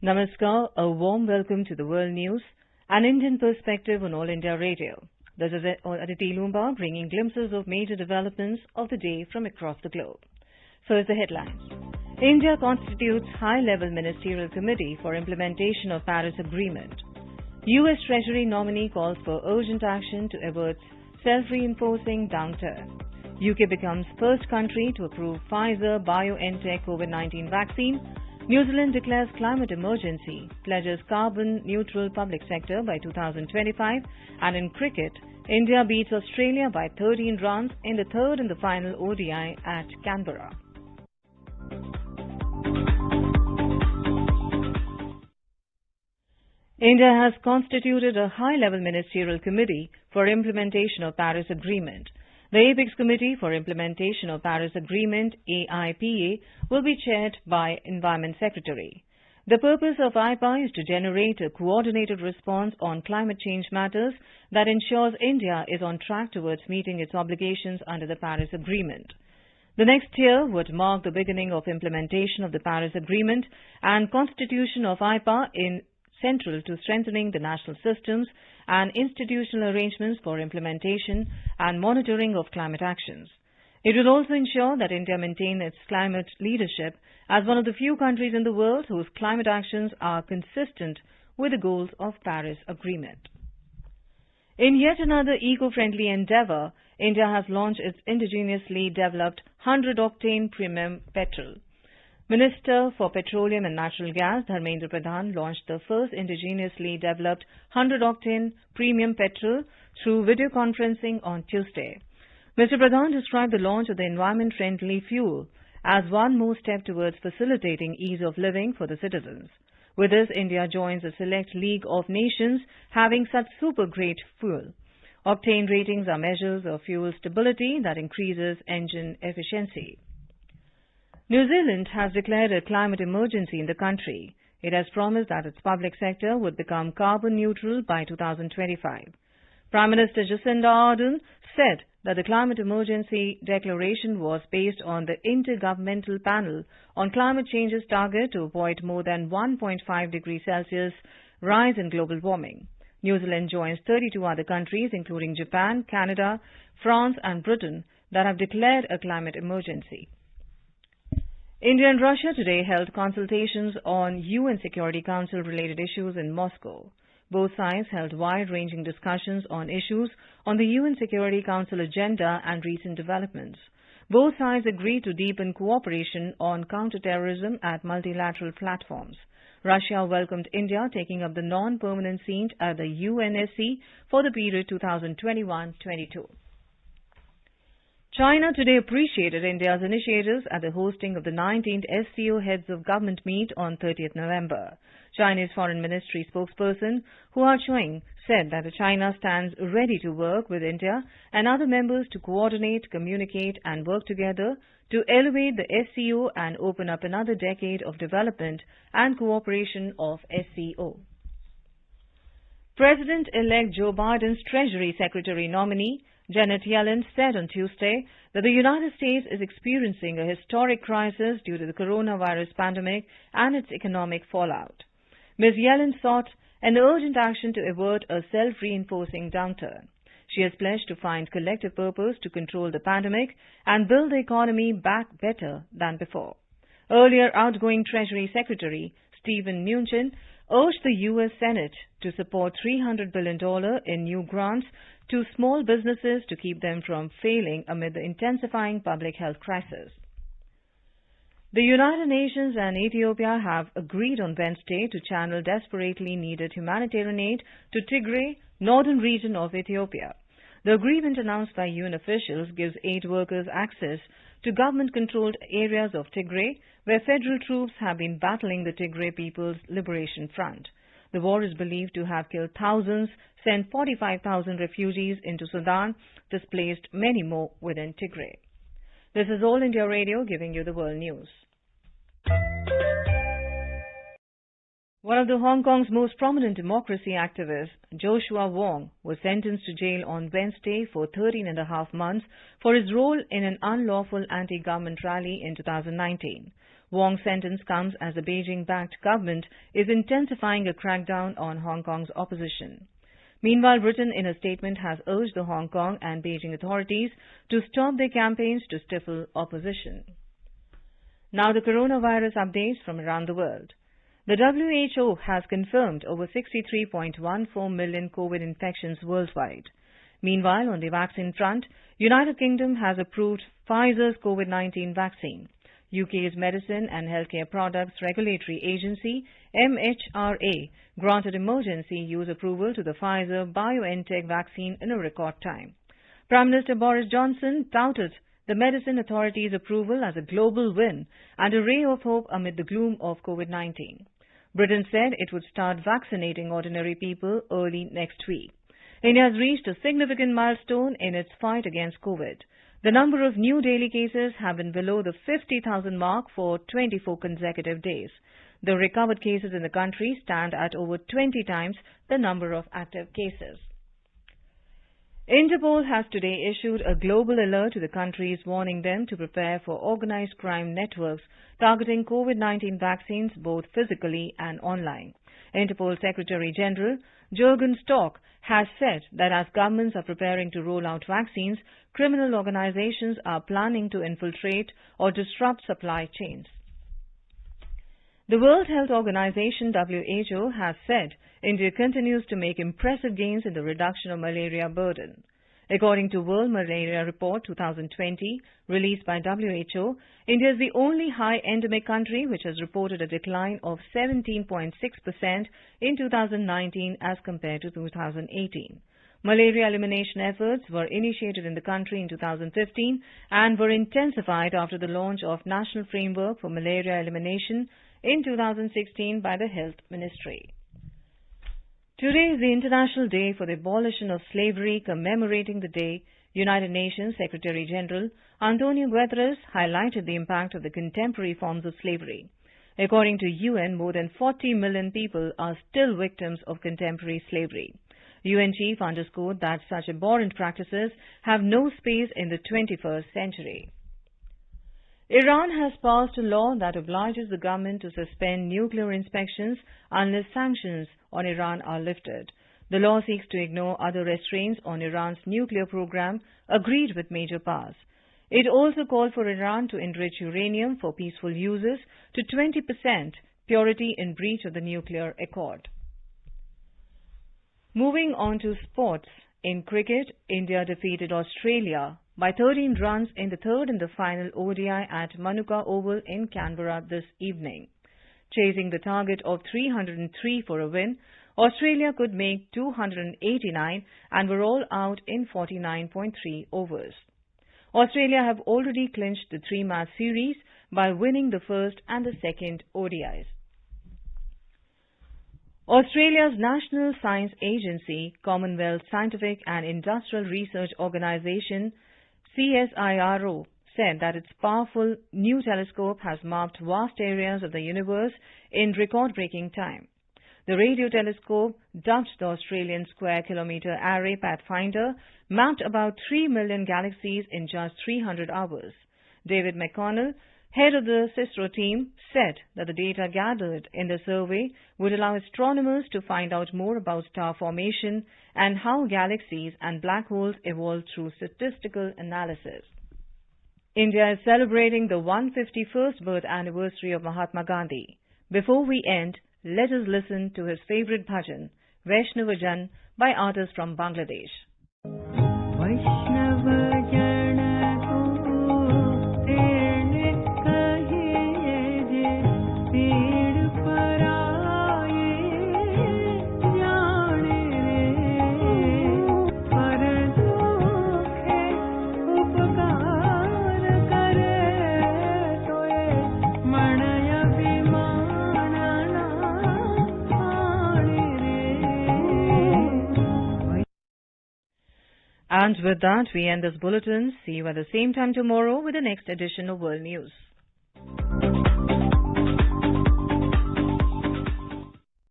Namaskar, a warm welcome to the World News, an Indian perspective on All India Radio. This is Aditi Lumba bringing glimpses of major developments of the day from across the globe. First, the headlines. India constitutes high-level ministerial committee for implementation of Paris Agreement. U.S. Treasury nominee calls for urgent action to avert self-reinforcing downturn. UK becomes first country to approve Pfizer-BioNTech COVID-19 vaccine. New Zealand declares climate emergency, pledges carbon-neutral public sector by 2025, and in cricket, India beats Australia by 13 runs in the third and the final ODI at Canberra. India has constituted a high-level ministerial committee for implementation of Paris Agreement. The Apex Committee for Implementation of Paris Agreement, AIPA, will be chaired by Environment Secretary. The purpose of AIPA is to generate a coordinated response on climate change matters that ensures India is on track towards meeting its obligations under the Paris Agreement. The next year would mark the beginning of implementation of the Paris Agreement, and constitution of AIPA in central to strengthening the national systems and institutional arrangements for implementation and monitoring of climate actions. It will also ensure that India maintain its climate leadership as one of the few countries in the world whose climate actions are consistent with the goals of Paris Agreement. In yet another eco-friendly endeavour, India has launched its indigenously developed 100-octane premium petrol. Minister for Petroleum and Natural Gas, Dharmendra Pradhan, launched the first indigenously developed 100-octane premium petrol through video conferencing on Tuesday. Mr. Pradhan described the launch of the environment-friendly fuel as one more step towards facilitating ease of living for the citizens. With this, India joins a select league of nations having such super-grade fuel. Octane ratings are measures of fuel stability that increases engine efficiency. New Zealand has declared a climate emergency in the country. It has promised that its public sector would become carbon neutral by 2025. Prime Minister Jacinda Ardern said that the climate emergency declaration was based on the Intergovernmental Panel on Climate Change's target to avoid more than 1.5 degrees Celsius rise in global warming. New Zealand joins 32 other countries, including Japan, Canada, France and Britain, that have declared a climate emergency. India and Russia today held consultations on UN Security Council-related issues in Moscow. Both sides held wide-ranging discussions on issues on the UN Security Council agenda and recent developments. Both sides agreed to deepen cooperation on counter-terrorism at multilateral platforms. Russia welcomed India taking up the non-permanent seat at the UNSC for the period 2021-22. China today appreciated India's initiatives at the hosting of the 19th SCO Heads of Government meet on 30th November. Chinese Foreign Ministry spokesperson Hua Chuang said that China stands ready to work with India and other members to coordinate, communicate and work together to elevate the SCO and open up another decade of development and cooperation of SCO. President-elect Joe Biden's Treasury Secretary nominee Janet Yellen said on Tuesday that the United States is experiencing a historic crisis due to the coronavirus pandemic and its economic fallout. Ms. Yellen sought an urgent action to avert a self-reinforcing downturn. She has pledged to find collective purpose to control the pandemic and build the economy back better than before. Earlier, outgoing Treasury Secretary Steven Mnuchin urged the U.S. Senate to support $300 billion in new grants to small businesses to keep them from failing amid the intensifying public health crisis. The United Nations and Ethiopia have agreed on Wednesday to channel desperately needed humanitarian aid to Tigray, northern region of Ethiopia. The agreement announced by UN officials gives aid workers access to government-controlled areas of Tigray, where federal troops have been battling the Tigray People's Liberation Front. The war is believed to have killed thousands, sent 45,000 refugees into Sudan, displaced many more within Tigray. This is All India Radio giving you the world news. One of the Hong Kong's most prominent democracy activists, Joshua Wong, was sentenced to jail on Wednesday for 13.5 months for his role in an unlawful anti-government rally in 2019. Wong's sentence comes as the Beijing-backed government is intensifying a crackdown on Hong Kong's opposition. Meanwhile, Britain, in a statement, has urged the Hong Kong and Beijing authorities to stop their campaigns to stifle opposition. Now the coronavirus updates from around the world. The WHO has confirmed over 63.14 million COVID infections worldwide. Meanwhile, on the vaccine front, United Kingdom has approved Pfizer's COVID-19 vaccine. UK's Medicine and Healthcare Products Regulatory Agency, MHRA, granted emergency use approval to the Pfizer-BioNTech vaccine in a record time. Prime Minister Boris Johnson touted the medicine authorities' approval as a global win and a ray of hope amid the gloom of COVID-19. Britain said it would start vaccinating ordinary people early next week. India has reached a significant milestone in its fight against COVID. The number of new daily cases have been below the 50,000 mark for 24 consecutive days. The recovered cases in the country stand at over 20 times the number of active cases. Interpol has today issued a global alert to the countries warning them to prepare for organized crime networks targeting COVID-19 vaccines both physically and online. Interpol Secretary General Jürgen Stock has said that as governments are preparing to roll out vaccines, criminal organizations are planning to infiltrate or disrupt supply chains. The World Health Organization WHO has said India continues to make impressive gains in the reduction of malaria burden. According to World Malaria Report 2020, released by WHO, India is the only high endemic country which has reported a decline of 17.6% in 2019 as compared to 2018. Malaria elimination efforts were initiated in the country in 2015 and were intensified after the launch of National Framework for Malaria Elimination in 2016 by the Health Ministry. Today is the International Day for the Abolition of Slavery. Commemorating the day, United Nations Secretary General Antonio Guterres highlighted the impact of the contemporary forms of slavery. According to UN, more than 40 million people are still victims of contemporary slavery. UN chief underscored that such abhorrent practices have no space in the 21st century. Iran has passed a law that obliges the government to suspend nuclear inspections unless sanctions on Iran are lifted. The law seeks to ignore other restraints on Iran's nuclear program agreed with major powers. It also called for Iran to enrich uranium for peaceful uses to 20% purity in breach of the nuclear accord. Moving on to sports. In cricket, India defeated Australia by 13 runs in the third and the final ODI at Manuka Oval in Canberra this evening. Chasing the target of 303 for a win, Australia could make 289 and were all out in 49.3 overs. Australia have already clinched the three-match series by winning the first and the second ODIs. Australia's National Science Agency, Commonwealth Scientific and Industrial Research Organisation, CSIRO, said that its powerful new telescope has mapped vast areas of the universe in record-breaking time. The radio telescope, dubbed the Australian Square Kilometre Array Pathfinder, mapped about 3 million galaxies in just 300 hours. David McConnell, head of the CISRO team, said that the data gathered in the survey would allow astronomers to find out more about star formation and how galaxies and black holes evolve through statistical analysis. India is celebrating the 151st birth anniversary of Mahatma Gandhi. Before we end, let us listen to his favorite bhajan, Vaishnava Jan, by artists from Bangladesh. And with that, we end this bulletin. See you at the same time tomorrow with the next edition of World News.